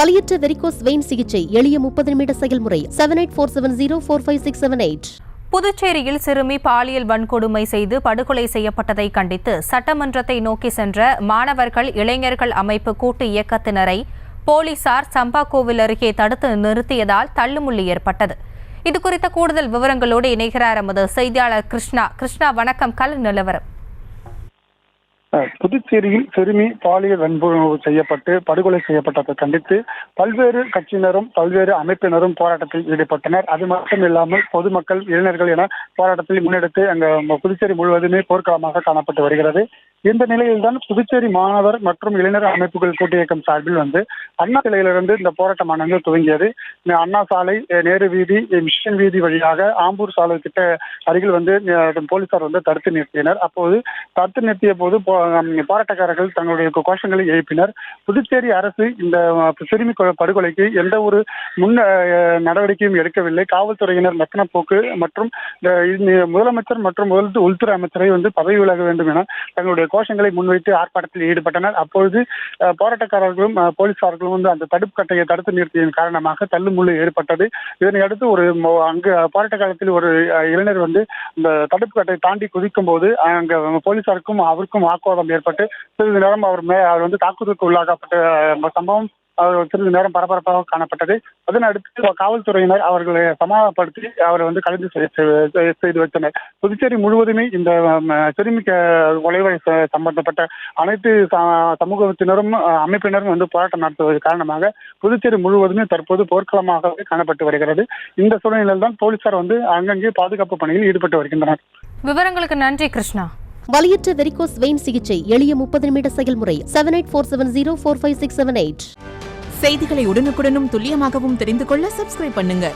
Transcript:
வலியற்ற varicose vein சிகிச்சை எளிய 30 நிமிட செயல்முறை 7847045678. புதுச்சேரியில் சிறுமி பாலியல் வன்கொடுமை செய்து படுகொலை செய்யப்பட்டதை கண்டித்து சட்டமன்றத்தை நோக்கி சென்ற மாணவர்கள் இளைஞர்கள் அமைப்பு கூட்டு இயக்கத்தினரை போலீசார் சம்பாகோவில் அருகே தடுத்து நிறுத்தியதால் தள்ளுமுள்ளு ஏற்பட்டது. இதுகுறித்த கூடுதல் விவரங்களோடு இணைகிறார் எமது செய்தியாளர் கிருஷ்ணா. வணக்கம். கள நிலவரம். புதுச்சேரியில் சிறுமி பாலியல் வன்கொடுமை செய்யப்பட்டு படுகொலை செய்யப்பட்டதை கண்டித்து பல்வேறு கட்சியினரும் பல்வேறு அமைப்பினரும் போராட்டத்தில் ஈடுபட்டனர். அது மட்டும் இல்லாமல் பொதுமக்கள், இளைஞர்கள் என போராட்டத்தில் முன்னெடுத்து அங்க புதுச்சேரி முழுவதுமே போர்க்களமாக காணப்பட்டு வருகிறது. இந்த நிலையில்தான் புதுச்சேரி மாணவர் மற்றும் இளைஞர் அமைப்புகள் கூட்டு இயக்கம் சார்பில் அண்ணா சிலையிலிருந்து இந்த போராட்டமானது துவங்கியது. அண்ணா சாலை, நேரு வீதி, மிஷன் வீதி வழியாக ஆம்பூர் சாலை கிட்ட அருகில் போலீசார் தடுத்து நிறுத்தினர். அப்போது தடுத்து நிறுத்திய போது போராட்டக்காரர்கள் தங்களுடைய கோஷங்களை எழுப்பினர். புதுச்சேரி அரசு இந்த சிறுமி படுகொலைக்கு எந்த ஒரு முன் நடவடிக்கையும் எடுக்கவில்லை. காவல்துறையினர் மெத்தன போக்கு மற்றும் முதலமைச்சர் மற்றும் உள்துறை அமைச்சரை பதவி விலக வேண்டும் என தங்களுடைய கோஷங்களை முன்வைத்து ஆர்ப்பாட்டத்தில் ஈடுபட்டனர். அப்பொழுது போராட்டக்காரர்களும் போலீசார்களும் அந்த தடுப்பு கட்டையை தடுத்து நிறுத்தியதன் காரணமாக தள்ளுமுள்ளு ஏற்பட்டது. இதனை அடுத்து அங்கு போராட்ட காலத்தில் ஒரு இளைஞர் இந்த தடுப்பு கட்டை தாண்டி குதிக்கும் போது அங்க போலீசாருக்கும் அவருக்கும் வாக்குவாதம் ஏற்பட்டு சிறிது நேரம் அவர் தாக்குதலுக்கு உள்ளாக்கப்பட்ட சம்பவம் சிறிது நேரம் பரபரப்பாக காணப்பட்டது. அதனடுத்து காவல்துறையினர் அவர்களை சமாதானப்படுத்தி அவரை கைது செய்து வைத்தனர். புதுச்சேரி முழுவதுமே இந்த சிறுமி கொலை சம்பந்தப்பட்ட அனைத்து சமூகத்தினரும் அமைப்பினரும் போராட்டம் நடத்துவதன் காரணமாக புதுச்சேரி முழுவதுமே தற்போது போர்க்களமாகவே காணப்பட்டு வருகிறது. இந்த சூழ்நிலையில் தான் போலீசார் அங்கங்கே பாதுகாப்பு பணியில் ஈடுபட்டு வருகின்றனர். விவரங்களுக்கு நன்றி கிருஷ்ணா. வலியற்ற வெரிகோஸ் வெயின் சிகிச்சை எளிய 30 நிமிட செயல்முறை 7847045678. செய்திகளை உடனுக்குடனும் துல்லியமாகவும் தெரிந்து கொள்ள சப்ஸ்கிரைப் பண்ணுங்க.